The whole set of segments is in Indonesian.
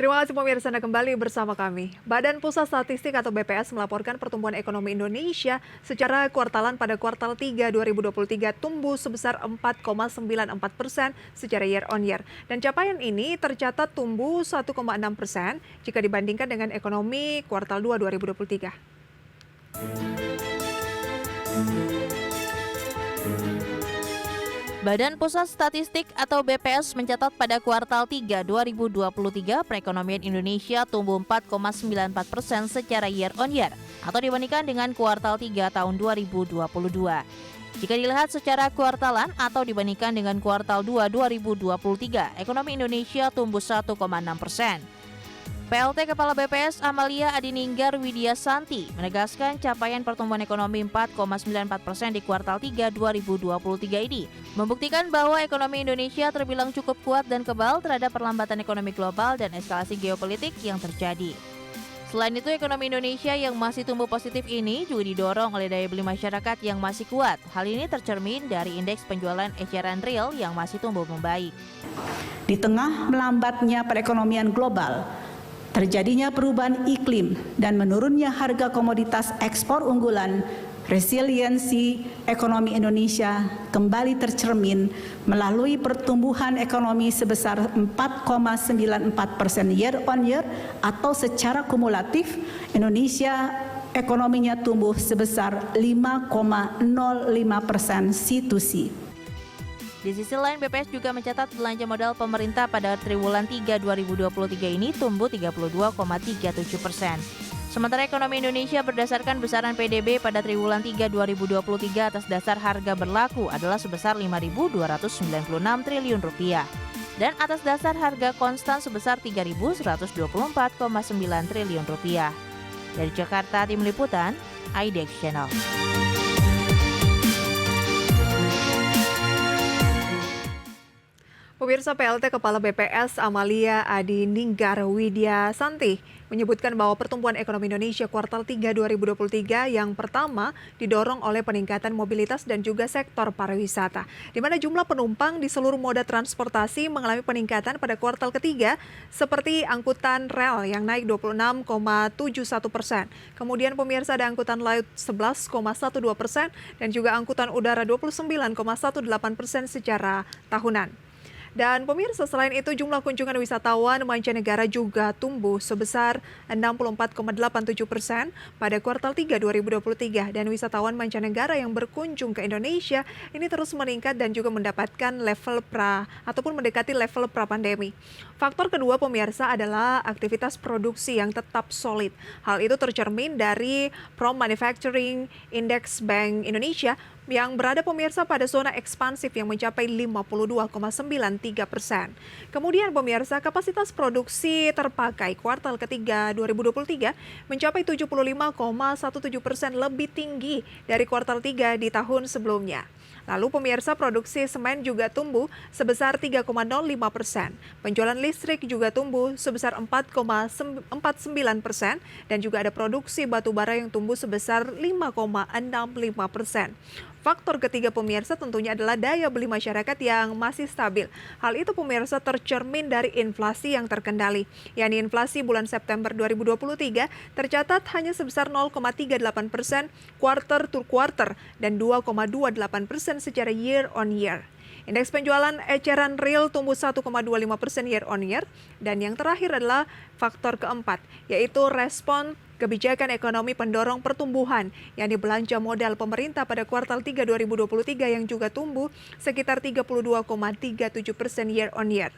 Terima kasih pemirsa Anda kembali bersama kami. Badan Pusat Statistik atau BPS melaporkan pertumbuhan ekonomi Indonesia secara kuartalan pada kuartal 3 2023 tumbuh sebesar 4,94% secara year on year. Dan capaian ini tercatat tumbuh 1,6% jika dibandingkan dengan ekonomi kuartal 2 2023. Badan Pusat Statistik atau BPS mencatat pada kuartal 3 2023 perekonomian Indonesia tumbuh 4,94% secara year on year atau dibandingkan dengan kuartal 3 tahun 2022. Jika dilihat secara kuartalan atau dibandingkan dengan kuartal 2 2023, ekonomi Indonesia tumbuh 1,6%. PLT Kepala BPS Amalia Adininggar Widyasanti menegaskan capaian pertumbuhan ekonomi 4,94% di kuartal 3 2023 ini membuktikan bahwa ekonomi Indonesia terbilang cukup kuat dan kebal terhadap perlambatan ekonomi global dan eskalasi geopolitik yang terjadi. Selain itu, ekonomi Indonesia yang masih tumbuh positif ini juga didorong oleh daya beli masyarakat yang masih kuat. Hal ini tercermin dari indeks penjualan eceran real yang masih tumbuh membaik. Di tengah melambatnya perekonomian global, terjadinya perubahan iklim dan menurunnya harga komoditas ekspor unggulan, resiliensi ekonomi Indonesia kembali tercermin melalui pertumbuhan ekonomi sebesar 4,94% year on year atau secara kumulatif Indonesia ekonominya tumbuh sebesar 5,05% C2C. Di sisi lain, BPS juga mencatat belanja modal pemerintah pada triwulan 3 2023 ini tumbuh 32,37%. Sementara ekonomi Indonesia berdasarkan besaran PDB pada triwulan 3 2023 atas dasar harga berlaku adalah sebesar Rp5.296 triliun dan atas dasar harga konstan sebesar Rp3.124,9 triliun. Dari Jakarta, Tim Liputan, IDX Channel. Pemirsa, PLT Kepala BPS Amalia Adininggar Widyasanti menyebutkan bahwa pertumbuhan ekonomi Indonesia kuartal 3 2023 yang pertama didorong oleh peningkatan mobilitas dan juga sektor pariwisata, di mana jumlah penumpang di seluruh moda transportasi mengalami peningkatan pada kuartal ketiga seperti angkutan rel yang naik 26,71%. Kemudian pemirsa ada angkutan laut 11,12% dan juga angkutan udara 29,18% secara tahunan. Dan pemirsa, selain itu jumlah kunjungan wisatawan mancanegara juga tumbuh sebesar 64,87% pada kuartal 3 2023 dan wisatawan mancanegara yang berkunjung ke Indonesia ini terus meningkat dan juga mendapatkan level mendekati level pra-pandemi. Faktor kedua pemirsa adalah aktivitas produksi yang tetap solid. Hal itu tercermin dari Prom Manufacturing Index Bank Indonesia yang berada pemirsa pada zona ekspansif yang mencapai 52,93%. Kemudian pemirsa, kapasitas produksi terpakai kuartal ketiga 2023 mencapai 75,17% lebih tinggi dari kuartal 3 di tahun sebelumnya. Lalu pemirsa, produksi semen juga tumbuh sebesar 3,05%. Penjualan listrik juga tumbuh sebesar 4,49% dan juga ada produksi batu bara yang tumbuh sebesar 5,65%. Faktor ketiga pemirsa tentunya adalah daya beli masyarakat yang masih stabil. Hal itu pemirsa tercermin dari inflasi yang terkendali, yakni inflasi bulan September 2023 tercatat hanya sebesar 0,38% quarter to quarter dan 2,28% secara year on year. Indeks penjualan eceran real tumbuh 1,25% year on year. Dan yang terakhir adalah faktor keempat, yaitu respon kebijakan ekonomi pendorong pertumbuhan, yakni belanja modal pemerintah pada kuartal 3 2023 yang juga tumbuh sekitar 32,37% year on year.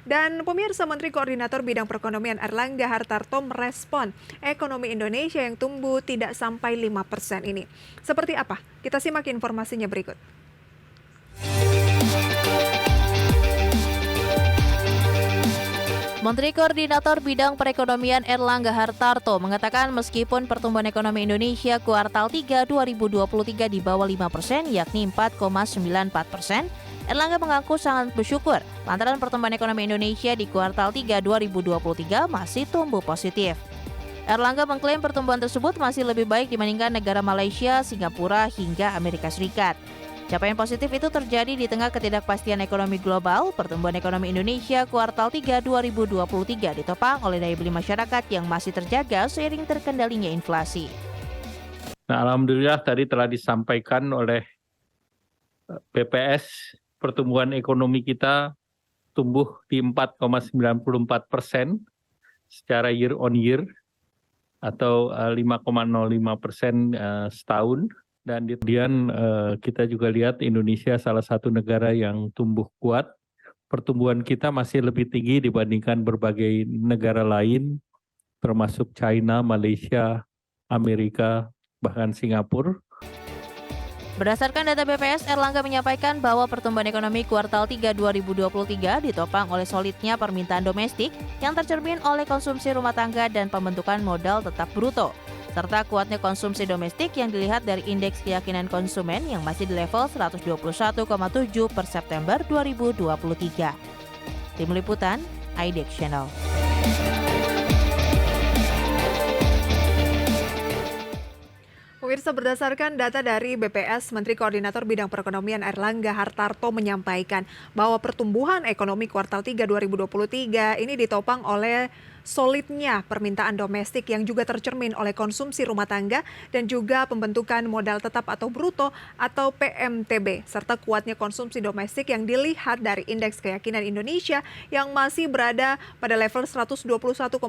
Dan pemirsa, Menteri Koordinator Bidang Perekonomian Erlangga Hartarto merespon ekonomi Indonesia yang tumbuh tidak sampai 5% ini. Seperti apa? Kita simak informasinya berikut. Menteri Koordinator Bidang Perekonomian Erlangga Hartarto mengatakan meskipun pertumbuhan ekonomi Indonesia kuartal 3 2023 di bawah 5%, yakni 4,94%, Erlangga mengaku sangat bersyukur lantaran pertumbuhan ekonomi Indonesia di kuartal 3 2023 masih tumbuh positif. Erlangga mengklaim pertumbuhan tersebut masih lebih baik dibandingkan negara Malaysia, Singapura, hingga Amerika Serikat. Capaian positif itu terjadi di tengah ketidakpastian ekonomi global. Pertumbuhan ekonomi Indonesia kuartal 3 2023 ditopang oleh daya beli masyarakat yang masih terjaga seiring terkendalinya inflasi. Nah, alhamdulillah tadi telah disampaikan oleh BPS, pertumbuhan ekonomi kita tumbuh di 4,94% secara year on year atau 5,05% setahun. Dan kemudian kita juga lihat Indonesia salah satu negara yang tumbuh kuat. Pertumbuhan kita masih lebih tinggi dibandingkan berbagai negara lain, termasuk China, Malaysia, Amerika, bahkan Singapura. Berdasarkan data BPS, Erlangga menyampaikan bahwa pertumbuhan ekonomi kuartal 3 2023 ditopang oleh solidnya permintaan domestik yang tercermin oleh konsumsi rumah tangga dan pembentukan modal tetap bruto, serta kuatnya konsumsi domestik yang dilihat dari indeks keyakinan konsumen yang masih di level 121,7 per September 2023. Tim Liputan, IDX Channel. Pemirsa, berdasarkan data dari BPS, Menteri Koordinator Bidang Perekonomian Airlangga Hartarto menyampaikan bahwa pertumbuhan ekonomi kuartal 3 2023 ini ditopang oleh solidnya permintaan domestik yang juga tercermin oleh konsumsi rumah tangga dan juga pembentukan modal tetap atau bruto atau PMTB, serta kuatnya konsumsi domestik yang dilihat dari indeks keyakinan Indonesia yang masih berada pada level 121,7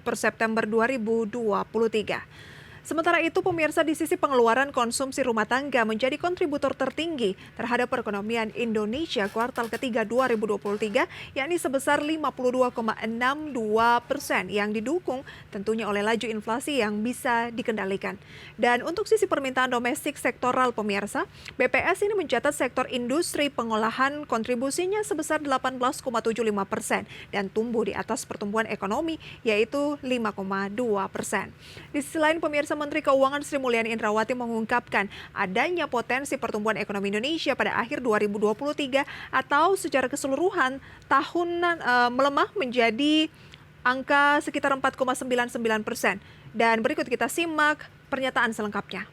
per September 2023. Sementara itu, pemirsa, di sisi pengeluaran konsumsi rumah tangga menjadi kontributor tertinggi terhadap perekonomian Indonesia kuartal ketiga 2023, yakni sebesar 52,62% yang didukung tentunya oleh laju inflasi yang bisa dikendalikan. Dan untuk sisi permintaan domestik sektoral, pemirsa, BPS ini mencatat sektor industri pengolahan kontribusinya sebesar 18,75% dan tumbuh di atas pertumbuhan ekonomi yaitu 5,2%. Di sisi lain, pemirsa, Menteri Keuangan Sri Mulyani Indrawati mengungkapkan adanya potensi pertumbuhan ekonomi Indonesia pada akhir 2023 atau secara keseluruhan tahunan melemah menjadi angka sekitar 4,99%. Dan berikut kita simak pernyataan selengkapnya.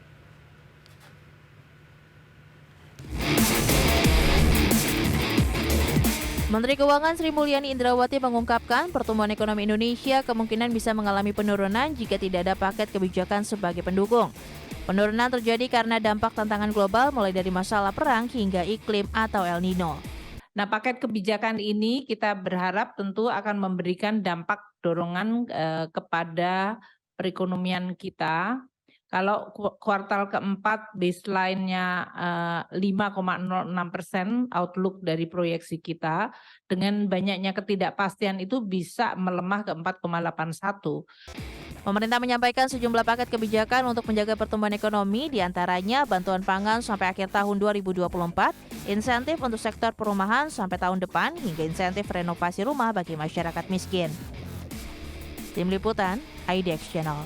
Menteri Keuangan Sri Mulyani Indrawati mengungkapkan pertumbuhan ekonomi Indonesia kemungkinan bisa mengalami penurunan jika tidak ada paket kebijakan sebagai pendukung. Penurunan terjadi karena dampak tantangan global mulai dari masalah perang hingga iklim atau El Nino. Nah, paket kebijakan ini kita berharap tentu akan memberikan dampak dorongan kepada perekonomian kita. Kalau kuartal keempat baseline-nya 5,06% outlook dari proyeksi kita, dengan banyaknya ketidakpastian itu bisa melemah ke 4,81. Pemerintah menyampaikan sejumlah paket kebijakan untuk menjaga pertumbuhan ekonomi, diantaranya bantuan pangan sampai akhir tahun 2024, insentif untuk sektor perumahan sampai tahun depan, hingga insentif renovasi rumah bagi masyarakat miskin. Tim Liputan, IDX Channel.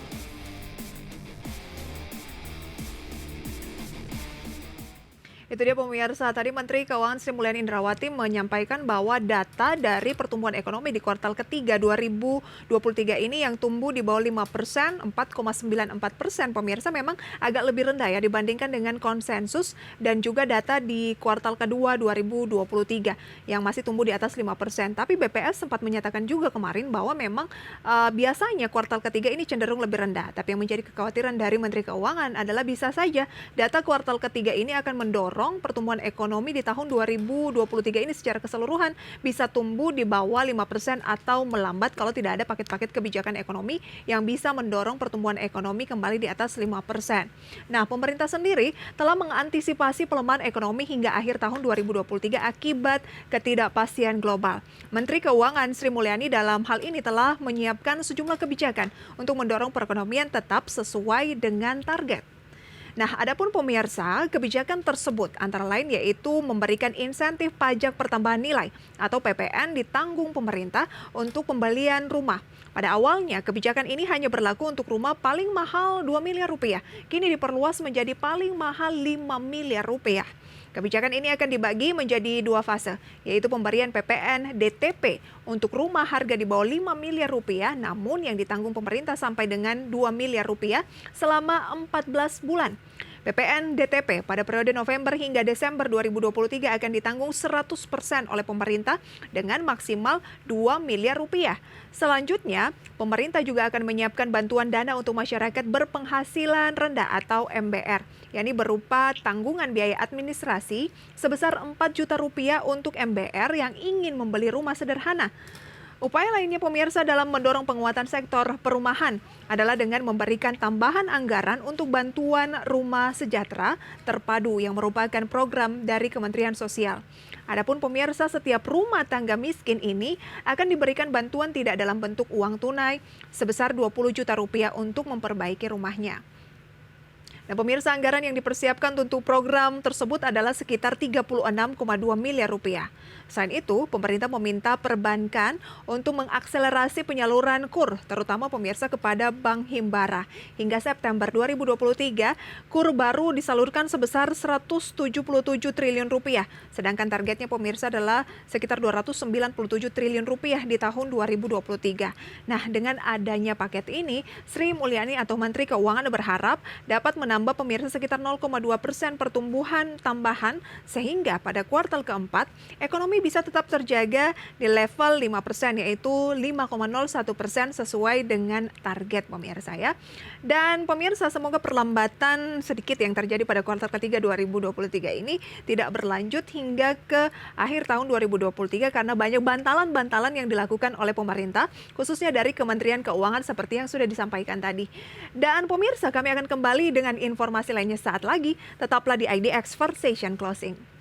Itu dia pemirsa, tadi Menteri Keuangan Sri Mulyani Indrawati menyampaikan bahwa data dari pertumbuhan ekonomi di kuartal ketiga 2023 ini yang tumbuh di bawah 5%, 4,94%, pemirsa, memang agak lebih rendah ya dibandingkan dengan konsensus dan juga data di kuartal kedua 2023 yang masih tumbuh di atas 5%. Tapi BPS sempat menyatakan juga kemarin bahwa memang biasanya kuartal ketiga ini cenderung lebih rendah. Tapi yang menjadi kekhawatiran dari Menteri Keuangan adalah bisa saja data kuartal ketiga ini akan mendorong pertumbuhan ekonomi di tahun 2023 ini secara keseluruhan bisa tumbuh di bawah 5% atau melambat kalau tidak ada paket-paket kebijakan ekonomi yang bisa mendorong pertumbuhan ekonomi kembali di atas 5%. Nah, pemerintah sendiri telah mengantisipasi pelemahan ekonomi hingga akhir tahun 2023 akibat ketidakpastian global. Menteri Keuangan Sri Mulyani dalam hal ini telah menyiapkan sejumlah kebijakan untuk mendorong perekonomian tetap sesuai dengan target. Nah, adapun pemirsa, kebijakan tersebut antara lain yaitu memberikan insentif pajak pertambahan nilai atau PPN ditanggung pemerintah untuk pembelian rumah. Pada awalnya, kebijakan ini hanya berlaku untuk rumah paling mahal 2 miliar rupiah. Kini diperluas menjadi paling mahal 5 miliar rupiah. Kebijakan ini akan dibagi menjadi 2 fase, yaitu pemberian PPN DTP untuk rumah harga di bawah 5 miliar rupiah, namun yang ditanggung pemerintah sampai dengan 2 miliar rupiah selama 14 bulan. PPN DTP pada periode November hingga Desember 2023 akan ditanggung 100% oleh pemerintah dengan maksimal 2 miliar rupiah. Selanjutnya, pemerintah juga akan menyiapkan bantuan dana untuk masyarakat berpenghasilan rendah atau MBR, yakni berupa tanggungan biaya administrasi sebesar 4 juta rupiah untuk MBR yang ingin membeli rumah sederhana. Upaya lainnya pemirsa dalam mendorong penguatan sektor perumahan adalah dengan memberikan tambahan anggaran untuk bantuan rumah sejahtera terpadu yang merupakan program dari Kementerian Sosial. Adapun pemirsa, setiap rumah tangga miskin ini akan diberikan bantuan tidak dalam bentuk uang tunai sebesar 20 juta rupiah untuk memperbaiki rumahnya. Nah, pemirsa, anggaran yang dipersiapkan untuk program tersebut adalah sekitar 36,2 miliar rupiah. Selain itu, pemerintah meminta perbankan untuk mengakselerasi penyaluran KUR, terutama pemirsa kepada Bank Himbara. Hingga September 2023, KUR baru disalurkan sebesar 177 triliun rupiah, sedangkan targetnya pemirsa adalah sekitar 297 triliun rupiah di tahun 2023. Nah, dengan adanya paket ini, Sri Mulyani atau Menteri Keuangan berharap dapat menambah pemirsa sekitar 0,2% pertumbuhan tambahan, sehingga pada kuartal keempat, ekonomi bisa tetap terjaga di level 5%, yaitu 5,01% sesuai dengan target pemirsa ya. Dan pemirsa, semoga perlambatan sedikit yang terjadi pada kuartal ketiga 2023 ini tidak berlanjut hingga ke akhir tahun 2023 karena banyak bantalan-bantalan yang dilakukan oleh pemerintah, khususnya dari Kementerian Keuangan seperti yang sudah disampaikan tadi. Dan pemirsa, kami akan kembali dengan informasi lainnya saat lagi. Tetaplah di IDX First Station Closing.